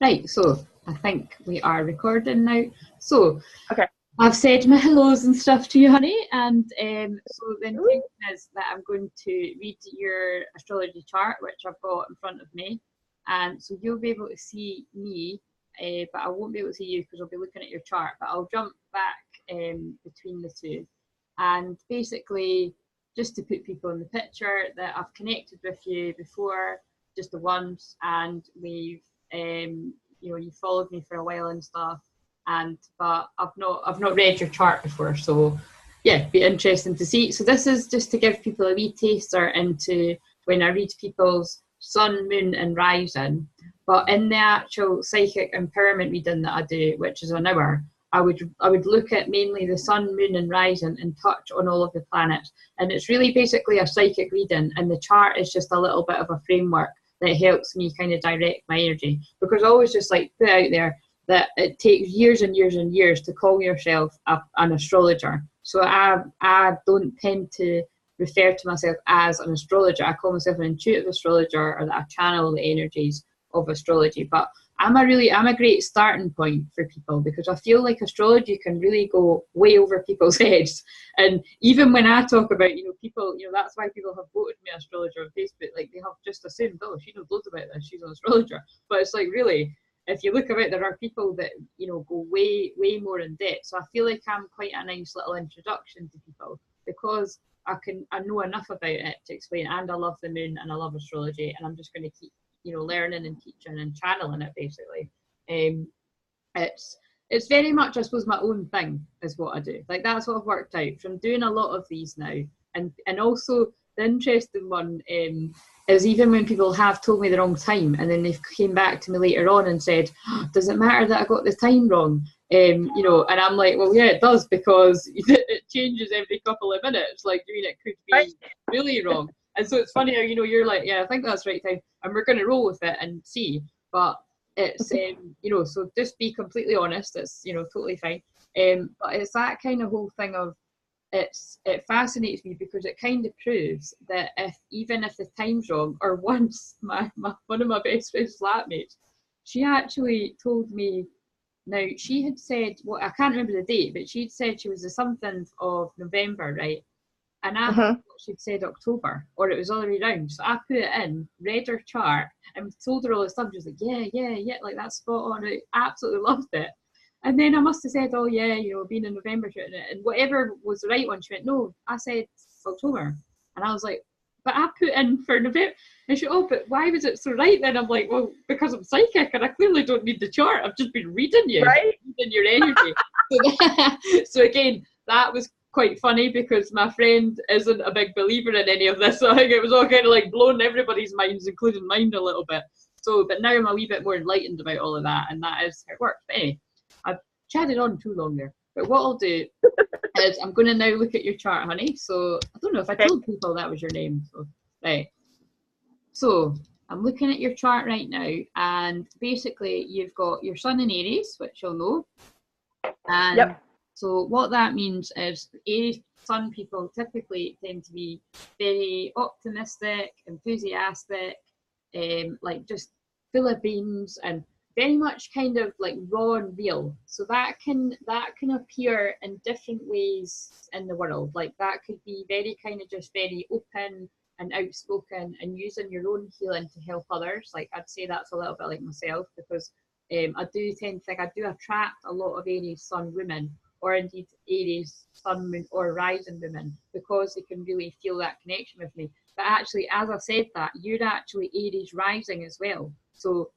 Right, so I think we are recording now. So Okay. I've said my hellos and stuff to you, honey, and so the intention is that I'm going to read your astrology chart, which I've got in front of me, and so you'll be able to see me, but I won't be able to see you because I'll be looking at your chart. But I'll jump back between the two, and basically just to put people in the picture that I've connected with you before, just the once, and we've you followed me for a while and stuff, and but I've not read your chart before, so yeah, be interesting to see. So this is just to give people a wee taster into when I read people's sun, moon, and rising. But in the actual psychic empowerment reading that I do, which is an hour, I would look at mainly the sun, moon, and rising and touch on all of the planets. And it's really basically a psychic reading, and the chart is just a little bit of a framework that helps me kind of direct my energy. Because I always just like put out there that it takes years and years and years to call yourself an astrologer. So I don't tend to refer to myself as an astrologer. I call myself an intuitive astrologer, or that I channel the energies of astrology. But I'm a great starting point for people, because I feel like astrology can really go way over people's heads. And even when I talk about, people, that's why people have voted me astrologer on Facebook. Like, they have just assumed, oh, she knows loads about this, she's an astrologer. But it's like, really, if you look about, there are people that go way more in depth. So I feel like I'm quite a nice little introduction to people, because I know enough about it to explain. And I love the moon and I love astrology, and I'm just going to keep learning and teaching and channeling it, basically. It's very much, I suppose, my own thing is what I do. Like, that's what I've worked out from doing a lot of these now. And also the interesting one is, even when people have told me the wrong time, and then they came back to me later on and said, oh, does it matter that I got the time wrong? And I'm like, well, yeah, it does, because it changes every couple of minutes. Like, it could be really wrong. And so it's funny how, you're like, yeah, I think that's the right time, and we're going to roll with it and see. But it's, so just be completely honest. It's, totally fine. But it's that kind of whole thing of, it fascinates me, because it kind of proves that even if the time's wrong, or once one of my best friend's flatmates, she actually told me, now she had said, well, I can't remember the date, but she'd said she was the something of November, right? And I thought she'd said October, or it was all the way around. So I put it in, read her chart, and told her all this stuff. She was like, yeah, like, that's spot on. I absolutely loved it. And then I must have said, oh yeah, being in November, and whatever was the right one, she went, no, I said October. And I was like, but I put in for November. And she, oh, but why was it so right then? I'm like, well, because I'm psychic and I clearly don't need the chart. I've just been reading you, reading your energy. So again, that was quite funny, because my friend isn't a big believer in any of this. So I think it was all kind of like blown everybody's minds, including mine, a little bit. So, but now I'm a wee bit more enlightened about all of that, and that is how it works. But anyway, I've chatted on too long there. But what I'll do is, I'm going to now look at your chart, honey. So I don't know if I told people that was your name. So, right. So I'm looking at your chart right now, and basically you've got your sun in Aries, which you'll know. And so what that means is, Aries sun people typically tend to be very optimistic, enthusiastic, like just full of beans, and very much kind of like raw and real. So that can appear in different ways in the world. Like, that could be very kind of just very open and outspoken, and using your own healing to help others. Like, I'd say that's a little bit like myself, because I do tend to think I do attract a lot of Aries sun women, or indeed Aries sun, moon, or rising women, because they can really feel that connection with me. But actually, as I said that, you're actually Aries rising as well. So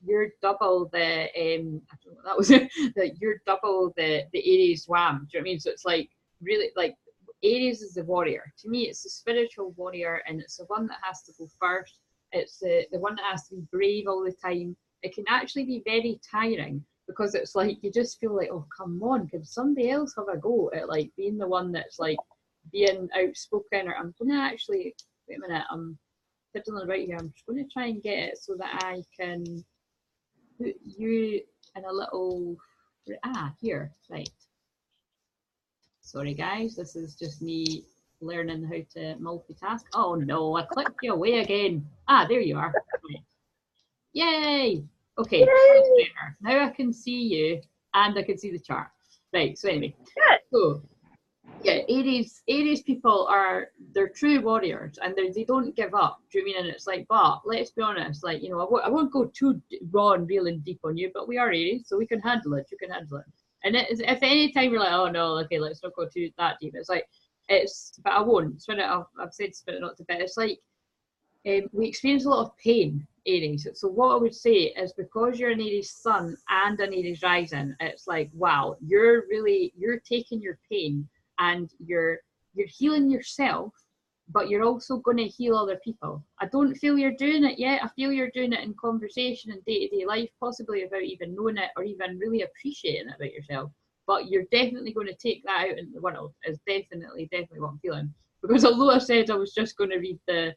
you're double the I don't know what that was. That you're double the Aries wham. Do you know what I mean? So it's like, really, like, Aries is the warrior. To me, it's the spiritual warrior, and it's the one that has to go first. It's the one that has to be brave all the time. It can actually be very tiring, because it's like, you just feel like, oh, come on, can somebody else have a go at, like, being the one that's like being outspoken? Or I'm gonna actually, wait a minute, I'm fiddling about here. I'm just going to try and get it so that I can put you in a little, here, right. Sorry guys, this is just me learning how to multitask. Oh no, I clicked you away again. There you are. Right. Yay! Okay, much better. Now I can see you and I can see the chart. Right, so anyway. Good. So yeah, Aries people they're true warriors and they don't give up. Do you mean? And it's like, but let's be honest, like, you know, I won't go too raw and real and deep on you, but we are Aries, so we can handle it. You can handle it. And it is, if any time you're like, oh no, okay, let's not go too that deep. It's like but I won't. I've said spit it not to bit. It's like we experience a lot of pain, Aries. So what I would say is because you're an Aries sun and an Aries rising, it's like, wow, you're taking your pain and you're healing yourself, but you're also going to heal other people. I don't feel you're doing it yet. I feel you're doing it in conversation and day-to-day life, possibly without even knowing it or even really appreciating it about yourself. But you're definitely going to take that out into the world. Is definitely what I'm feeling. Because although I said I was just going to read the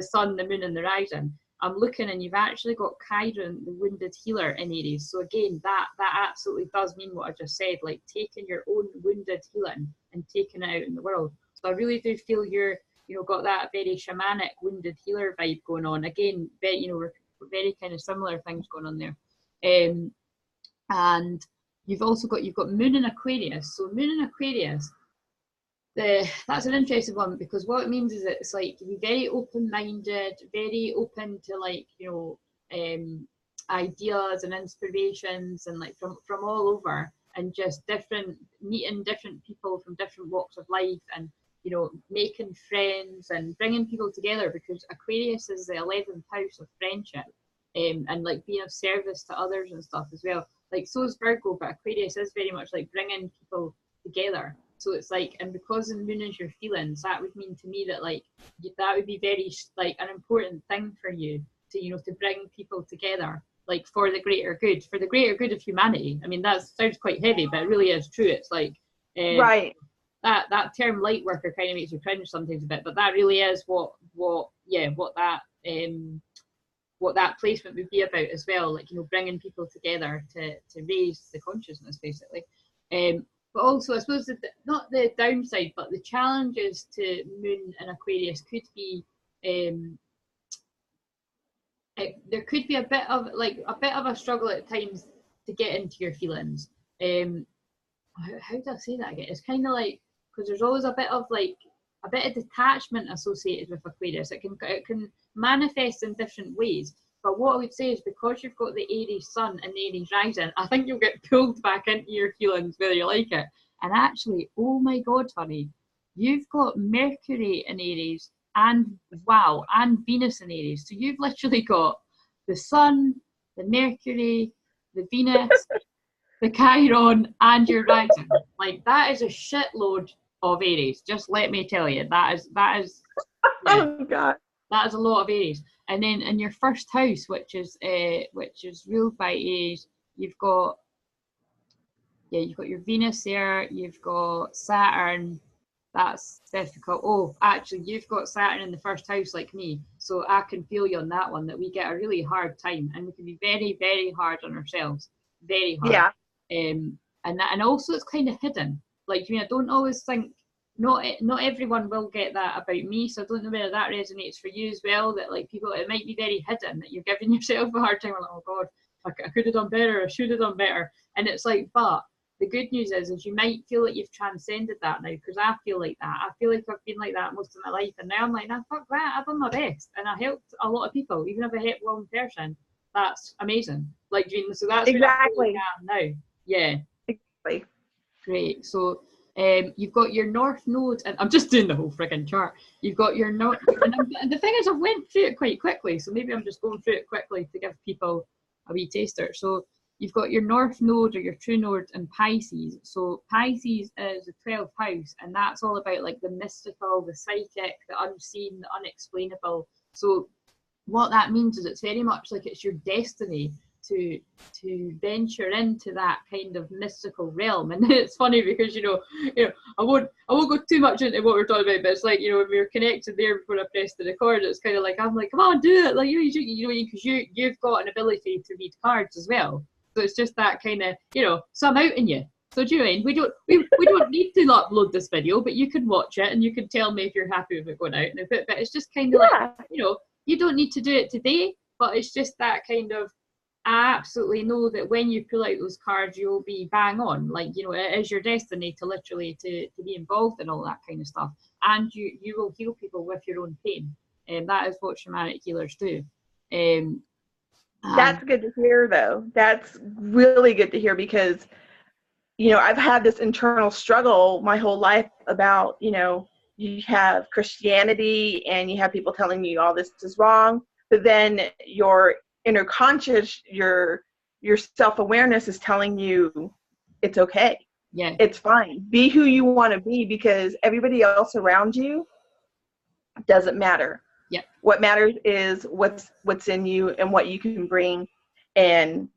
sun, the moon, and the rising, I'm looking and you've actually got Chiron, the wounded healer, in Aries. So again, that absolutely does mean what I just said, like taking your own wounded healing and taking it out in the world. So I really do feel you're, you know, got that very shamanic wounded healer vibe going on. Again, very, you know, very kind of similar things going on there. And you've got moon in Aquarius. So moon in Aquarius, that's an interesting one because what it means is it's like to be very open-minded, very open to, like, you know, ideas and inspirations and like from all over, and just meeting different people from different walks of life, and, you know, making friends and bringing people together, because Aquarius is the 11th house of friendship, and like being of service to others and stuff as well. Like, so is Virgo, but Aquarius is very much like bringing people together. So it's like, and because the moon is your feelings, that would mean to me that, like, that would be very like an important thing for you to, you know, to bring people together, like for the greater good of humanity. I mean, that sounds quite heavy, but it really is true. It's like, Right. That term light worker kind of makes you cringe sometimes a bit, but that really is what that placement would be about as well. Like, you know, bringing people together to raise the consciousness, basically. But also, I suppose, not the downside, but the challenges to moon and Aquarius could be, there could be a bit of a struggle at times to get into your feelings. How do I say that again? It's kind of like, because there's always a bit of detachment associated with Aquarius. It can manifest in different ways. But what I would say is, because you've got the Aries sun and the Aries rising, I think you'll get pulled back into your feelings whether you like it. And actually, oh my God, honey, you've got Mercury in Aries and Venus in Aries. So you've literally got the sun, the Mercury, the Venus, the Chiron, and your rising. Like, that is a shitload of Aries. Just let me tell you, that is yeah. Oh God. That is a lot of Aries. And then in your first house, which is ruled by Aries, you've got your Venus there, you've got Saturn. That's difficult. Oh, actually, you've got Saturn in the first house like me, so I can feel you on that one, that we get a really hard time, and we can be very, very hard on ourselves, very hard. Yeah. And also it's kind of hidden. Like, I mean, I don't always think, not everyone will get that about me, so I don't know whether that resonates for you as well, that like people, it might be very hidden, that you're giving yourself a hard time, like, oh God, I could have done better, I should have done better. And it's like, but the good news is you might feel like you've transcended that now, because I feel like that. I feel like I've been like that most of my life, and now I'm like, nah, fuck that, I've done my best, and I helped a lot of people, even if I helped one person. That's amazing. Like, so that's exactly where I feel like I am now. Yeah. Exactly. Great. So you've got your North Node, and I'm just doing the whole frigging chart. You've got your North, and the thing is, I went through it quite quickly, so maybe I'm just going through it quickly to give people a wee taster. So you've got your North Node, or your True Node, in Pisces. So Pisces is the 12th house, and that's all about like the mystical, the psychic, the unseen, the unexplainable. So what that means is it's very much like it's your destiny to venture into that kind of mystical realm. And it's funny because you know I won't go too much into what we're talking about, but it's like, you know, when we were connected there before I pressed the record, it's kind of like, I'm like, come on, do it, like, you know, because you've got an ability to read cards as well. So it's just that kind of, you know, so I'm outing you. So do you mean we don't need to upload this video, but you can watch it and you can tell me if you're happy with it going out. And but it's just kind of like, you know, you don't need to do it today, but it's just that kind of I absolutely know that when you pull out those cards, you'll be bang on. Like, you know, it is your destiny to literally to be involved in all that kind of stuff. And you will heal people with your own pain. And that is what shamanic healers do. And That's good to hear, though. That's really good to hear, because, you know, I've had this internal struggle my whole life about, you know, you have Christianity and you have people telling you all this is wrong, but then your inner conscious, your self-awareness is telling you it's okay. yeah, It's fine. Be who you want to be, because everybody else around you doesn't matter. yeah, What matters is what's in you and what you can bring, and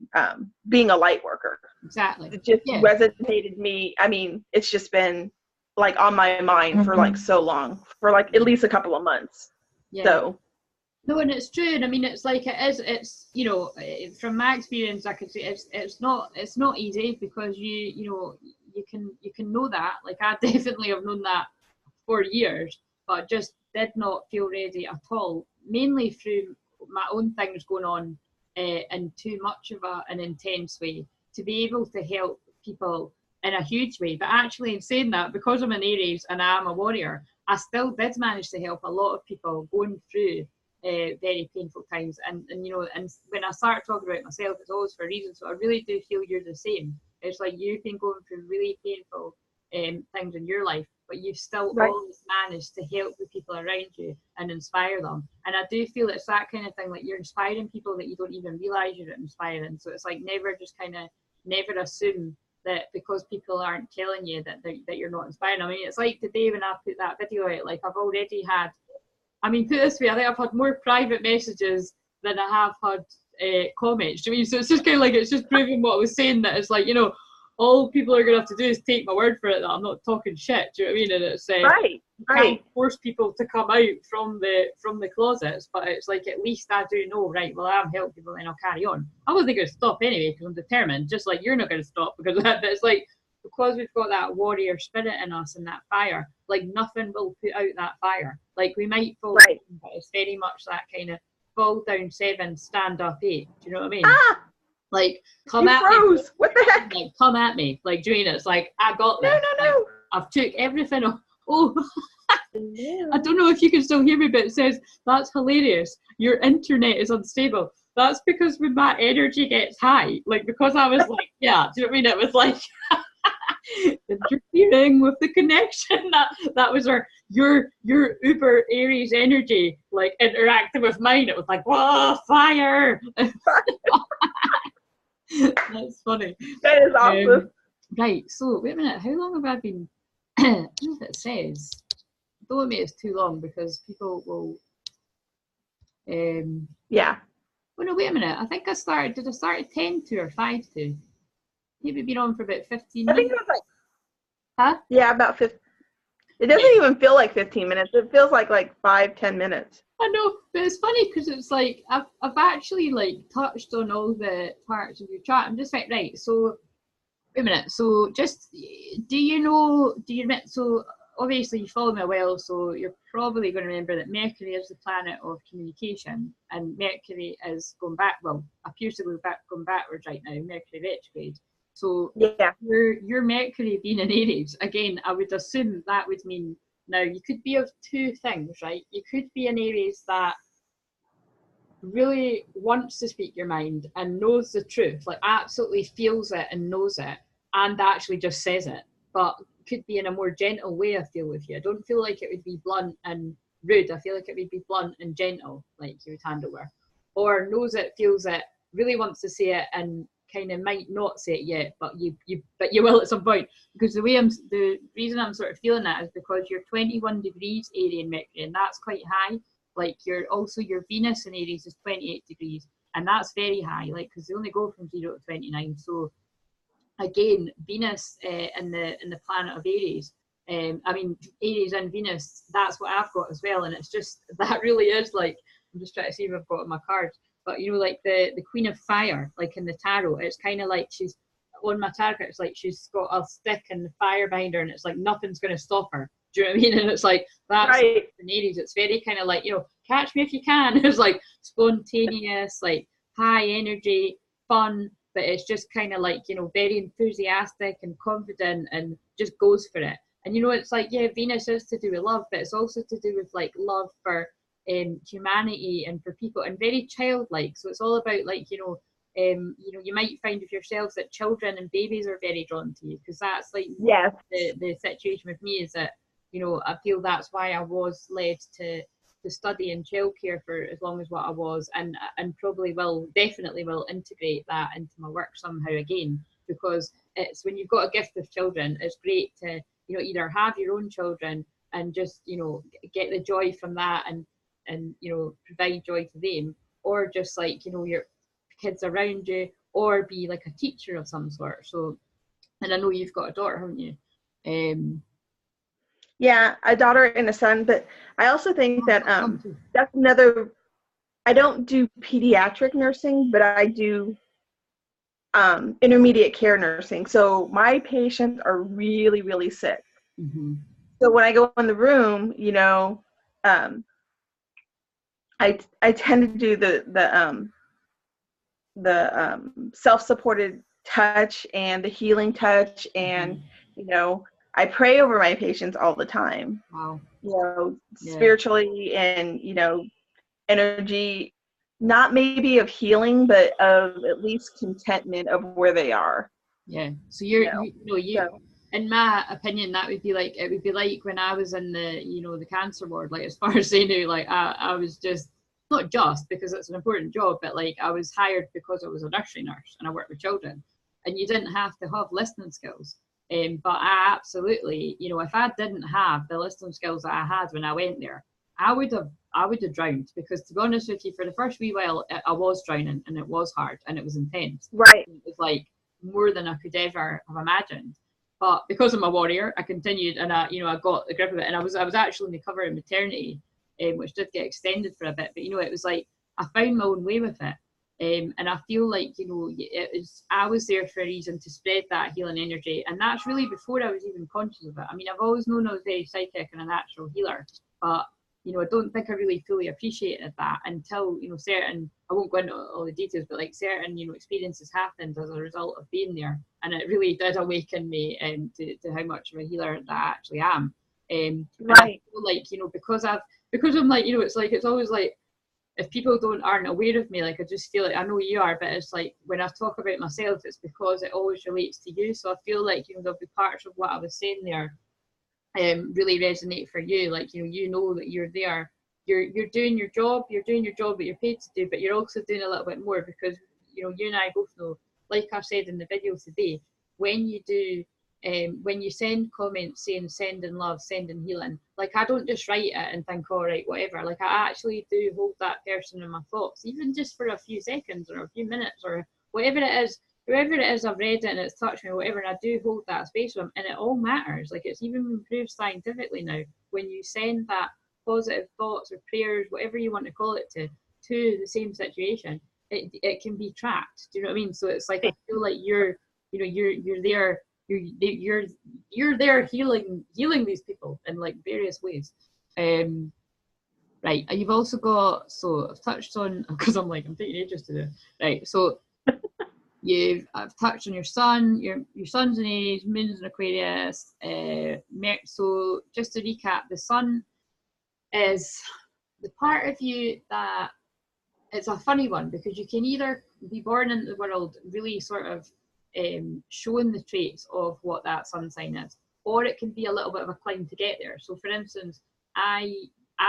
being a light worker. exactly. It just Yeah. resonated me. I mean, it's just been like on my mind for like so long, for like at least a couple of months. Yeah. So no, and it's true. And I mean, it's like it's, you know, from my experience, I could say it's not easy, because you know, you can know that. Like, I definitely have known that for years, but just did not feel ready at all, mainly through my own things going on in too much of an intense way to be able to help people in a huge way. But actually, in saying that, because I'm an Aries and I am a warrior, I still did manage to help a lot of people going through very painful times. And you know, and when I start talking about myself, it's always for a reason. So I really do feel you're the same. It's like you've been going through really painful things in your life, but you've still always managed to help the people around you and inspire them. And I do feel it's that kind of thing, like you're inspiring people that you don't even realize you're inspiring. So it's like never assume that because people aren't telling you that you're not inspiring. I mean, it's like today when I put that video out, like I've already had, I mean, put it this way, I think I've had more private messages than I have had comments. Do you mean? So it's just kind of like, it's just proving what I was saying, that it's like, you know, all people are going to have to do is take my word for it that I'm not talking shit. Do you know what I mean? And it's right. can't force people to come out from the closets, but it's like, at least I do know, right, well, I'm helping people and I'll carry on. I wasn't going to stop anyway, because I'm determined, just like you're not going to stop because of that. But it's like, because we've got that warrior spirit in us and that fire, like nothing will put out that fire. Like we might fall down, but it's very much that kind of fall down 7, stand up 8. Do you know what I mean? Like, come at me. What the heck? Like, come at me. Like, doing it. It's like, I got this. No. Like, I've took everything off. Oh, I don't know if you can still hear me, but it says, that's hilarious. Your internet is unstable. That's because when my energy gets high, like, because I was like, yeah, do you know what I mean? It was like interfering with the connection. That was your uber Aries energy, like, interacting with mine. It was like, whoa, fire. That's funny. That is awesome. Right, so wait a minute, how long have I been? I don't know if it says. Don't make it too long, because people will yeah. Oh no, wait a minute. I think I start at 10 to or 5 to? Maybe been on for about 15 minutes. I think it was like, huh? Yeah, about 15. It doesn't even feel like 15 minutes. It feels like 5-10 minutes. I know, but it's funny because it's like I've actually like touched on all the parts of your chat. I'm just like, right, so wait a minute. So just do you admit, so obviously you follow me well, so you're probably going to remember that Mercury is the planet of communication, and Mercury is appears to be going backwards right now, Mercury retrograde. So yeah, your Mercury being in Aries, again, I would assume that would mean, now you could be of two things, right? You could be an Aries that really wants to speak your mind and knows the truth, like absolutely feels it and knows it, and actually just says it, but could be in a more gentle way, I feel, with you. I don't feel like it would be blunt and rude. I feel like it would be blunt and gentle, like you would handle her. Or knows it, feels it, really wants to say it, and kind of might not say it yet, but you will at some point. Because the reason I'm sort of feeling that is because you're 21 degrees Aries Mercury, and that's quite high. Like your Venus in Aries is 28 degrees, and that's very high, like, because they only go from 0 to 29. So again, Venus in the planet of Aries, I mean, Aries and Venus, that's what I've got as well. And it's just, that really is like, I'm just trying to see if I've got my cards, but you know, like the Queen of Fire, like in the tarot, it's kind of like she's on my tarot, it's like she's got a stick and the fire behind her, and it's like nothing's going to stop her. Do you know what I mean? And it's like, that's right. In Aries, it's very kind of like, you know, catch me if you can. It's like spontaneous, like high energy, fun, but it's just kind of like, you know, very enthusiastic and confident and just goes for it. And, you know, it's like, yeah, Venus is to do with love, but it's also to do with like love for humanity and for people, and very childlike. So it's all about like, you know, you might find with yourselves that children and babies are very drawn to you, because that's like Yes. the situation with me is that, you know, I feel that's why I was led to study in childcare for as long as what I was, and probably definitely will integrate that into my work somehow again, because it's when you've got a gift with children, it's great to, you know, either have your own children and just, you know, get the joy from that and you know, provide joy to them, or just like, you know, your kids around you, or be like a teacher of some sort. So, and I know you've got a daughter, haven't you? Yeah, a daughter and a son, but I also think that that's another. I don't do pediatric nursing, but I do intermediate care nursing. So my patients are really, really sick. Mm-hmm. So when I go in the room, you know, I tend to do the self-supported touch and the healing touch, and you know, I pray over my patients all the time. Wow. You know, spiritually, and you know, energy, not maybe of healing, but of at least contentment of where they are. Yeah. So in my opinion, that would be like, it would be like when I was in the, you know, the cancer ward, like as far as they knew, like I was just, not just because it's an important job, but like I was hired because I was a nursery nurse and I worked with children, and you didn't have to have listening skills. But I absolutely, you know, if I didn't have the listening skills that I had when I went there, I would have drowned, because to be honest with you, for the first wee while, I was drowning, and it was hard and it was intense. Right. It was like more than I could ever have imagined. But because I'm a warrior, I continued, and I got the grip of it. And I was actually in the cover of maternity, which did get extended for a bit. But you know, it was like I found my own way with it. And I feel like, you know, I was there for a reason, to spread that healing energy. And that's really before I was even conscious of it. I mean, I've always known I was very psychic and a natural healer, but, you know, I don't think I really fully appreciated that until, you know, I won't go into all the details, but like certain, you know, experiences happened as a result of being there. And it really did awaken me to how much of a healer that I actually am. Right. And I feel like, you know, because I'm like, you know, it's always like, if people aren't aware of me, like I just feel like, I know you are, but it's like when I talk about myself, it's because it always relates to you. So I feel like, you know, there'll be parts of what I was saying there really resonate for you. Like, you know that you're there, you're doing your job, that you're paid to do, but you're also doing a little bit more, because, you know, you and I both know, like I said in the video today, when you do when you send comments saying sending love, sending healing, like I don't just write it and think, all right, whatever. Like I actually do hold that person in my thoughts, even just for a few seconds or a few minutes or whatever it is. Whoever it is, I've read it and it's touched me or whatever, and I do hold that space with them, and it all matters. Like it's even been proved scientifically now, when you send that positive thoughts or prayers, whatever you want to call it, to the same situation, it can be tracked. Do you know what I mean? So it's like, I feel like you're there, you're there healing these people in like various ways. Right, you've also got, so I've touched on, because I'm taking ages to do, right, so I've touched on your sun. Your sun's in Aries, moon's in Aquarius. So just to recap, the sun is the part of you that, it's a funny one, because you can either be born into the world really sort of showing the traits of what that sun sign is, or it can be a little bit of a climb to get there. So for instance, I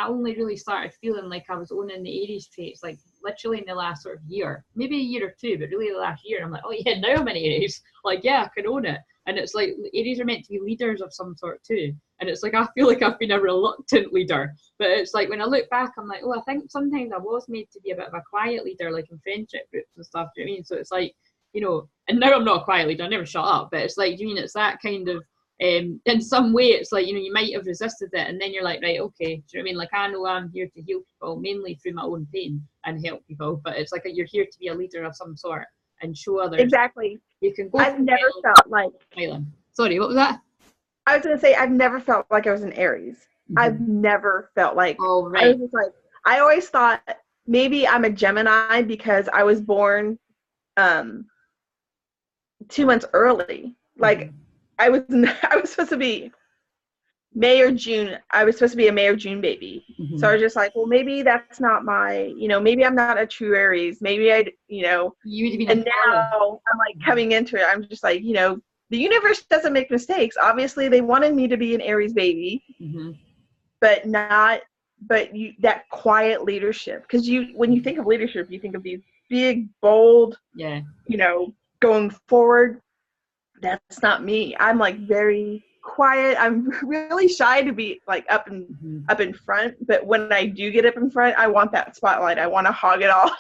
only really started feeling like I was owning the Aries traits like literally in the last sort of year, maybe a year or two, but really the last year. I'm like, oh yeah, now I'm in Aries. Like, yeah, I can own it. And it's like, Aries are meant to be leaders of some sort too. And it's like, I feel like I've been a reluctant leader. But it's like, when I look back, I'm like, oh, I think sometimes I was made to be a bit of a quiet leader, like in friendship groups and stuff. Do you know what I mean? So it's like, you know, and now I'm not a quiet leader, I never shut up, but it's like, you mean, it's that kind of, in some way, it's like, you know, you might have resisted it, and then you're like, right, okay, do you know what I mean? Like, I know I'm here to heal people, mainly through my own pain and help people, but it's like you're here to be a leader of some sort and show others. Exactly. You can go. I've never felt like. Sorry, what was that? I was going to say, I've never felt like I was an Aries. Mm-hmm. I've never felt like. Oh, right. I was just like, I always thought maybe I'm a Gemini because I was born um 2 months early. Like I was I was supposed to be May or June. I was supposed to be a May or June baby. So I was just like, well, maybe that's not my, maybe I'm not a true Aries. Maybe You would have been and a Taurus. now I'm like coming into it. I'm just like, the universe doesn't make mistakes. Obviously, they wanted me to be an Aries baby, but not, that quiet leadership. Because when you think of leadership, you think of these big, bold, going forward. That's not me. I'm like very quiet. I'm really shy to be like up in front. But when I do get up in front, I want that spotlight. I want to hog it all.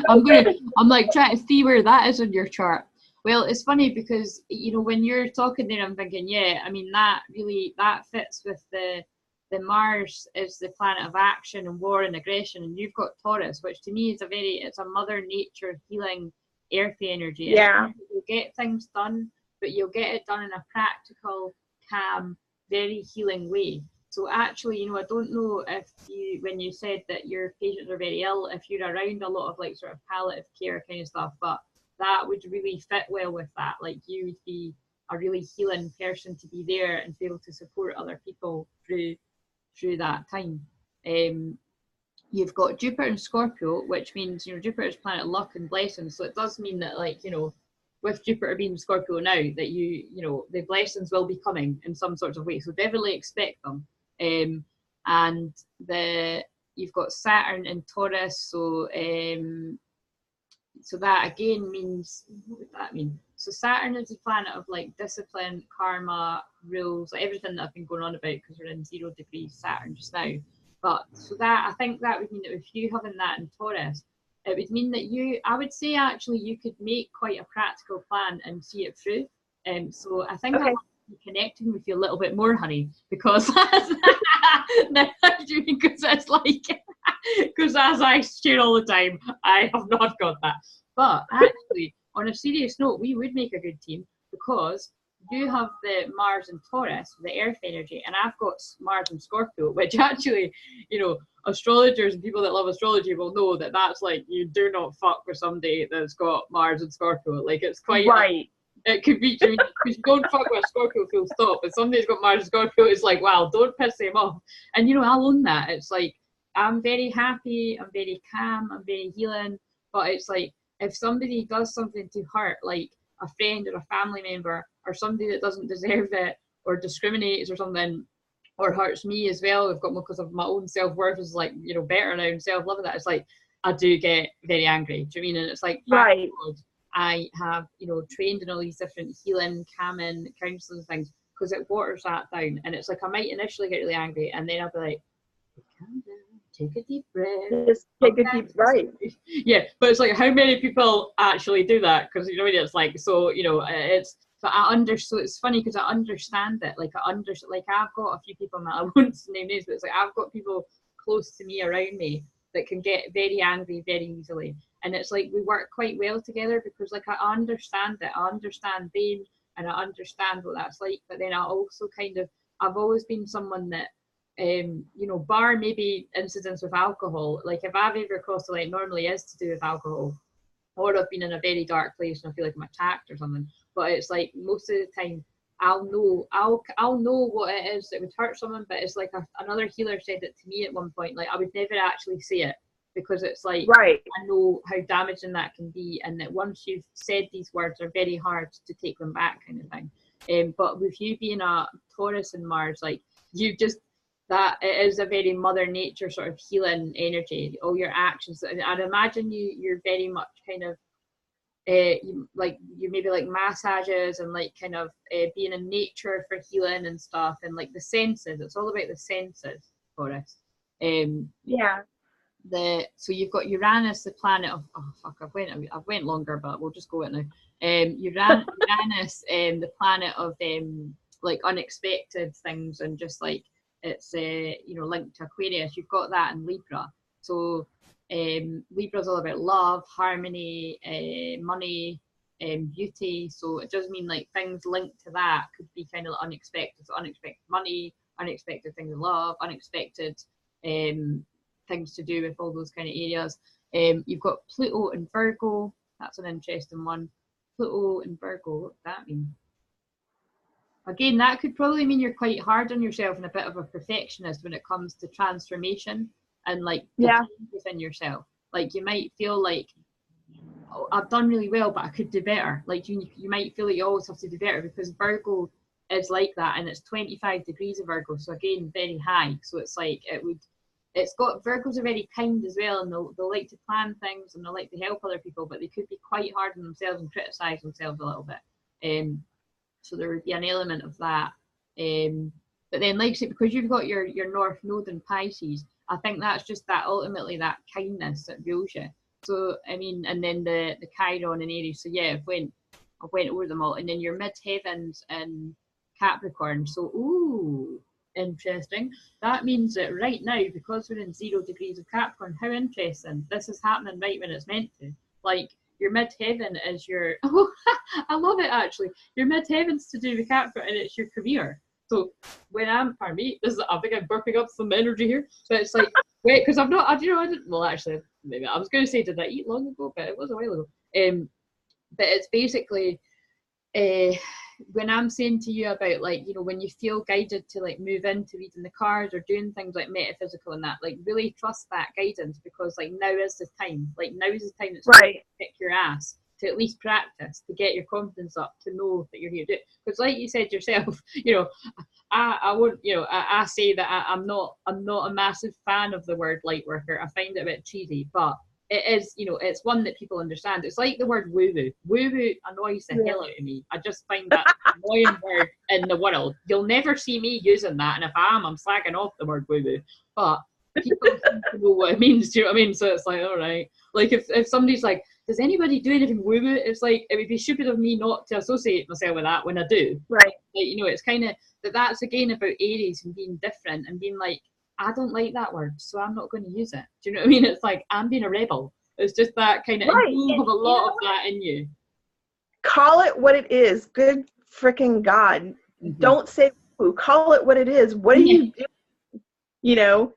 I'm like trying to see where that is on your chart. Well, it's funny because when you're talking there, I'm thinking, yeah, I mean that fits with the Mars is the planet of action and war and aggression, and you've got Taurus, which to me is it's a mother nature healing earthy energy. Yeah. And you'll get things done, but you'll get it done in a practical, calm, very healing way. So actually, I don't know if when you said that your patients are very ill, if you're around a lot of like sort of palliative care kind of stuff, but that would really fit well with that. Like you would be a really healing person to be there and be able to support other people through that time. You've got Jupiter and Scorpio, which means Jupiter is planet luck and blessings. So it does mean that with Jupiter being Scorpio now, that the blessings will be coming in some sorts of way. So definitely expect them. And you've got Saturn in Taurus, so that again means, what would that mean? So Saturn is a planet of like discipline, karma, rules, like everything that I've been going on about because we're in 0 degrees Saturn just now. But so that I think that would mean that with you having that in Taurus, it would mean that I would say actually you could make quite a practical plan and see it through. So I think I'll be connecting with you a little bit more, honey, because because it's like because as I share all the time, I have not got that. But actually, on a serious note, we would make a good team because you have the Mars and Taurus, the earth energy, and I've got Mars and Scorpio, which actually, astrologers and people that love astrology will know that that's like, you do not fuck with somebody that's got Mars and Scorpio. Like, it's quite right. It could be, because you don't fuck with Scorpio full stop, but somebody's got Mars and Scorpio, it's like, wow, don't piss them off. And I'll own that. It's like, I'm very happy, I'm very calm, I'm very healing, but it's like, if somebody does something to hurt, like a friend or a family member, or somebody that doesn't deserve it, or discriminates or something, or hurts me as well, I've got because of my own self-worth is like, better now and self-love and that, it's like, I do get very angry. Do you mean? And it's like, right. God, I have, trained in all these different healing, calming, counselling things, because it waters that down. And it's like, I might initially get really angry, and then I'll be like, calm down, take a deep breath. Just take a deep right. Yeah, but it's like, how many people actually do that? Because it's like, so it's. So it's funny because I understand it. Like I've got a few people, I won't name names, but it's like I've got people close to me around me that can get very angry very easily. And it's like we work quite well together because like I understand it. I understand them and I understand what that's like. But then I also I've always been someone that bar maybe incidents with alcohol, like if I've ever crossed the line, normally is to do with alcohol, or I've been in a very dark place and I feel like I'm attacked or something. But it's like most of the time I'll know what it is that would hurt someone. But it's like another healer said it to me at one point, like I would never actually say it because it's like, right. I know how damaging that can be, and that once you've said these words, they're very hard to take them back, kind of thing. But with you being a Taurus and Mars, like that it is a very mother nature sort of healing energy, all your actions. And I'd imagine you're very much kind of you maybe like massages and like kind of being in nature for healing and stuff, and like the senses, it's all about the senses for us. Yeah. So you've got Uranus, the planet of, oh fuck, I've went longer, but we'll just go it now. Uranus, the planet of like unexpected things, and just like it's linked to Aquarius. You've got that in Libra. So Libra's all about love, harmony, money, beauty. So it does mean like things linked to that could be kind of unexpected. So unexpected money, unexpected things in love, unexpected things to do with all those kind of areas. You've got Pluto and Virgo, That's an interesting one. Pluto and Virgo, what does that mean? Again, that could probably mean you're quite hard on yourself and a bit of a perfectionist when it comes to transformation and like the change within yourself. Like you might feel like, oh, I've done really well, but I could do better. Like you might feel like you always have to do better because Virgo is like that, and it's 25 degrees of Virgo, so again, very high. So it's like it's got, Virgos are very kind as well, and they'll like to plan things and they'll like to help other people, but they could be quite hard on themselves and criticize themselves a little bit. So there would be an element of that. But then, like I said, because you've got your North Node in Pisces, I think that's just that ultimately that kindness that rules you. So I mean, and then the Chiron in Aries. So yeah, I went over them all, and then your midheavens in Capricorn. So ooh, interesting. That means that right now, because we're in 0 degrees of Capricorn, how interesting. This is happening right when it's meant to. Like your midheaven is your, oh, I love it actually. Your midheaven's to do with Capricorn and it's your career. So when pardon me, I think I'm burping up some energy here, but it's like, wait, because I didn't, well actually, maybe I was going to say, did I eat long ago? But it was a while ago. But it's basically, when I'm saying to you about like, you know, when you feel guided to like move into reading the cards or doing things like metaphysical and that, like really trust that guidance, because like now is the time. Like now is the time that's right to kick your ass, to at least practice, to get your confidence up, to know that you're here to do it. Because like you said yourself, you know, I won't, you know, I say that I'm not a massive fan of the word light worker. I find it a bit cheesy, but it is, you know, it's one that people understand. It's like the word woo-woo. Woo-woo annoys the hell out of me. I just find that an annoying word in the world. You'll never see me using that, and if I am, I'm slagging off the word woo-woo. But people seem to know what it means, do you know what I mean? So it's like, all right. Like if somebody's like, does anybody do anything woo-woo? It's like, it would be stupid of me not to associate myself with that when I do. Right. Like, you know, it's kind of, that's again about Aries and being different and being like, I don't like that word, so I'm not going to use it. Do you know what I mean? It's like, I'm being a rebel. It's just that kind of, right. You have a lot of that in you. Call it what it is. Good freaking God. Mm-hmm. Don't say woo. Call it what it is. What are you doing? You know,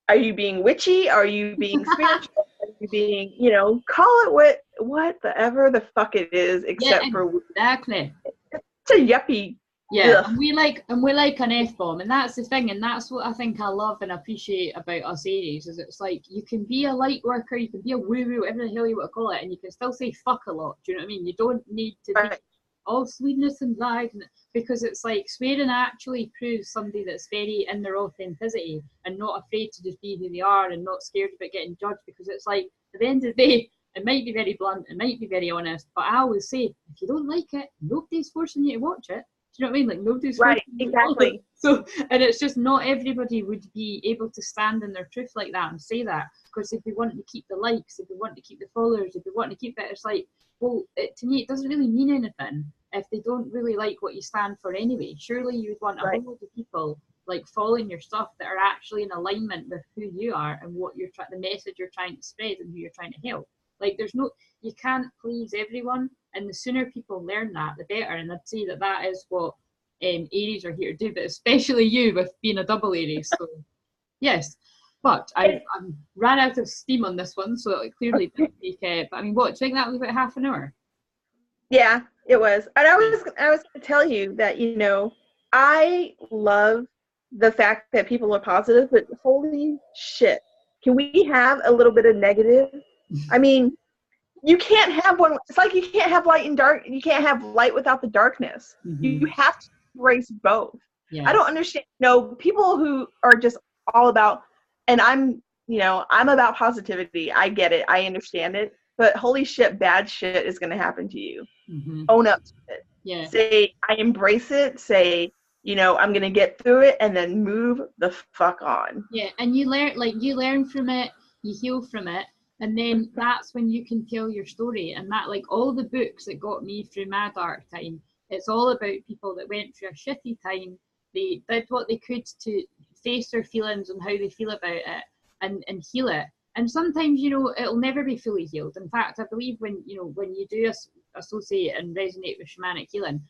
are you being witchy? Are you being spiritual? Are you being, you know, call it whatever the fuck it is, except for exactly. It's a yuppie. Yeah, ugh. and we like an F-bomb, and that's the thing, and that's what I think I love and appreciate about us Aries, is it's like you can be a light worker, you can be a woo-woo, whatever the hell you want to call it, and you can still say fuck a lot. Do you know what I mean? You don't need to be all sweetness and light, because it's like swearing actually proves somebody that's very in their authenticity and not afraid to just be who they are and not scared about getting judged, because it's like at the end of the day, it might be very blunt, it might be very honest, but I always say, if you don't like it, nobody's forcing you to watch it. Do you know what I mean? Like nobody's right, exactly. So, and it's just not everybody would be able to stand in their truth like that and say that, because if they want to keep the likes, if they want to keep the followers, if they want to keep it, it's like, well, to me, it doesn't really mean anything if they don't really like what you stand for anyway. Surely you would want a whole lot of people like following your stuff that are actually in alignment with who you are and what you're the message you're trying to spread and who you're trying to help. Like you can't please everyone, and the sooner people learn that, the better. And I'd say that is what Aries are here to do, but especially you with being a double Aries. So yes, but I ran out of steam on this one, so it clearly didn't take it. But I mean, what, do you think that was about half an hour? Yeah, it was. And I was going to tell you that, you know, I love the fact that people are positive, but holy shit, can we have a little bit of negative? I mean, you can't have one. It's like you can't have light and dark. You can't have light without the darkness. Mm-hmm. You have to embrace both. Yes. I don't understand. No, people who are just all about, and I'm about positivity. I get it. I understand it. But holy shit, bad shit is going to happen to you. Mm-hmm. Own up to it. Yeah. Say, I embrace it. Say, you know, I'm going to get through it, and then move the fuck on. Yeah, and you learn from it, you heal from it. And then that's when you can tell your story. And that, like all the books that got me through my dark time, it's all about people that went through a shitty time. They did what they could to face their feelings and how they feel about it and heal it. And sometimes, you know, it'll never be fully healed. In fact, I believe when you do associate and resonate with shamanic healing,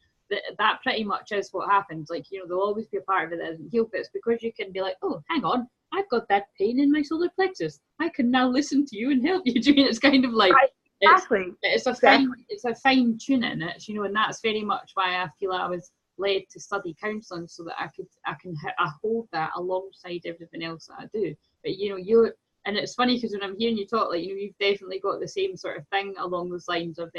that pretty much is what happens. Like, you know, there'll always be a part of it that isn't healed, but it's because you can be like, oh, hang on, I've got that pain in my solar plexus. I can now listen to you and help you. It's kind of like, Exactly. It's a fine tuning. It's, you know, and that's very much why I feel I was led to study counselling, so that I hold that alongside everything else that I do. But you know, and it's funny because when I'm hearing you talk, like, you know, you've definitely got the same sort of thing along those lines of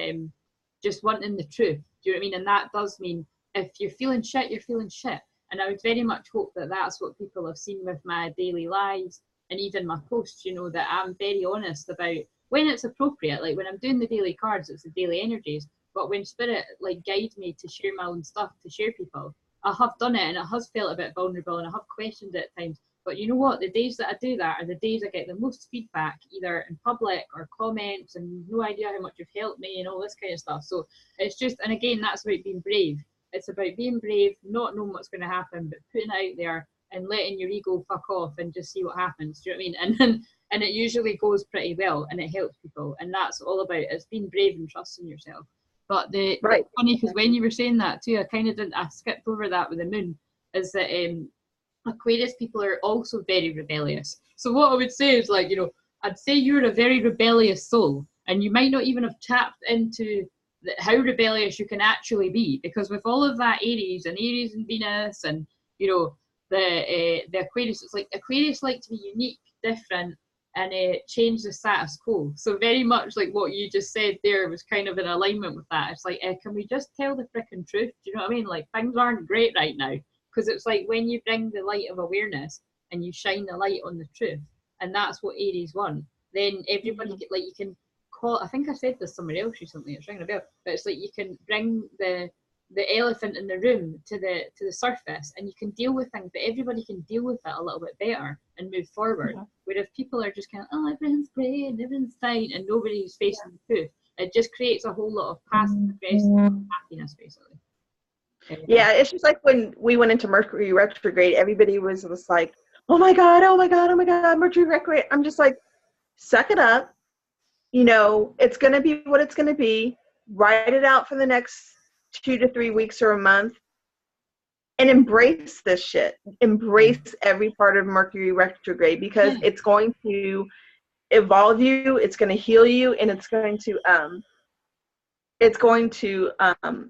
just wanting the truth. Do you know what I mean? And that does mean if you're feeling shit, you're feeling shit. And I would very much hope that that's what people have seen with my daily lives and even my posts, you know, that I'm very honest about when it's appropriate. Like when I'm doing the daily cards, it's the daily energies. But when spirit like guides me to share my own stuff, to share people, I have done it and it has felt a bit vulnerable and I have questioned it at times. But you know what? The days that I do that are the days I get the most feedback, either in public or comments, and no idea how much you've helped me and all this kind of stuff. So it's just, and again, that's about being brave. It's about being brave, not knowing what's going to happen, but putting it out there and letting your ego fuck off and just see what happens. Do you know what I mean? And it usually goes pretty well and it helps people. And that's all about it. It's being brave and trusting yourself. But it's funny because when you were saying that too, I skipped over that with the moon, is that Aquarius people are also very rebellious. So what I would say is, like, you know, I'd say you're a very rebellious soul, and you might not even have tapped into how rebellious you can actually be, because with all of that Aries and Venus and, you know, the Aquarius, it's like Aquarius like to be unique, different, and change the status quo. So very much like what you just said there was kind of in alignment with that. It's like, can we just tell the frickin' truth? Do you know what I mean? Like, things aren't great right now. Because it's like when you bring the light of awareness and you shine the light on the truth, and that's what Aries want, then everybody like, you can call, I think I said this somewhere else recently, it's ringing a bell, but it's like you can bring the elephant in the room to the surface and you can deal with things, but everybody can deal with it a little bit better and move forward. Where if people are just kind of, oh, everything's great and everything's fine and nobody's facing the truth, it just creates a whole lot of passive aggressive happiness, basically. Yeah, it's just like when we went into Mercury retrograde, everybody was like, oh my God, oh my God, oh my God, Mercury retrograde. I'm just like, suck it up. You know, it's going to be what it's going to be. Write it out for the next 2 to 3 weeks or a month and embrace this shit. Embrace every part of Mercury retrograde, because it's going to evolve you, it's going to heal you, and it's going to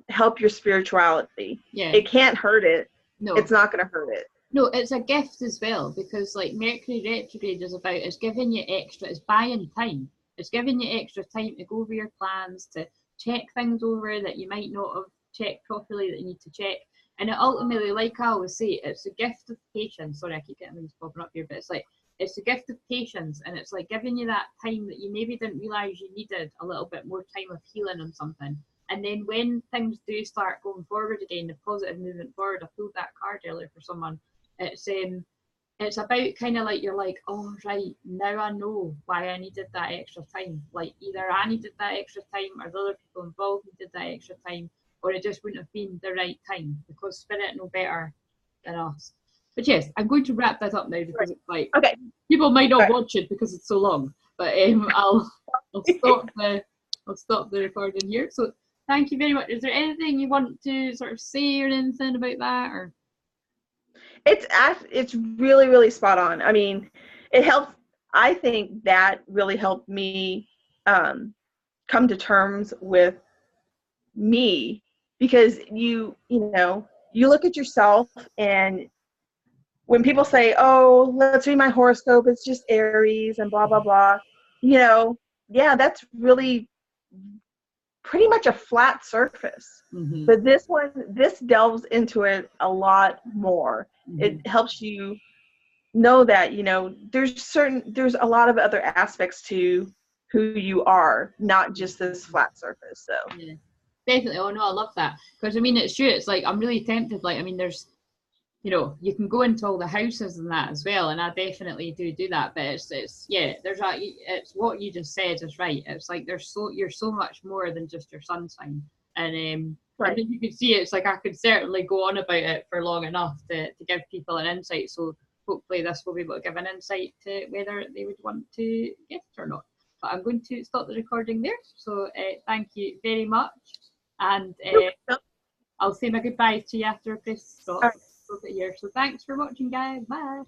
help your spirituality. Yeah. It can't hurt it. No. It's not going to hurt it. No, it's a gift as well, because like Mercury retrograde is about, it's giving you extra, it's buying time. It's giving you extra time to go over your plans, to check things over that you might not have checked properly that you need to check. And it ultimately, like I always say, it's a gift of patience. Sorry, I keep getting things popping up here, but it's like, it's a gift of patience, and it's like giving you that time that you maybe didn't realize you needed, a little bit more time of healing on something. And then when things do start going forward again, the positive movement forward, I pulled that card earlier for someone. It's about kind of like, you're like, oh right, now I know why I needed that extra time. Like either I needed that extra time or the other people involved needed that extra time, or it just wouldn't have been the right time, because spirit know better than us. But yes, I'm going to wrap that up now, because it's like, okay, people might not watch it because it's so long. But I'll stop the recording here. So thank you very much. Is there anything you want to sort of say or anything about that, or? It's really, really spot on. I mean, it helps. I think that really helped me come to terms with me, because you know, you look at yourself, and when people say, oh, let's read my horoscope, it's just Aries and blah, blah, blah, you know, yeah, that's really pretty much a flat surface. Mm-hmm. But this delves into it a lot more. Mm-hmm. It helps you know that, you know, there's a lot of other aspects to who you are, not just this flat surface. So yeah, definitely. Oh no, I love that, because I mean, it's true. It's like, I'm really tempted. Like, I mean, there's, you know, you can go into all the houses and that as well, and I definitely do that. But it's yeah, it's what you just said is right. It's like you're so much more than just your sun sign, and right. And you can see it's like I could certainly go on about it for long enough to give people an insight. So hopefully this will be able to give an insight to whether they would want to get it or not. But I'm going to stop the recording there. So thank you very much, and I'll say my goodbyes to you after Chris stops. Right. So thanks for watching, guys. Bye.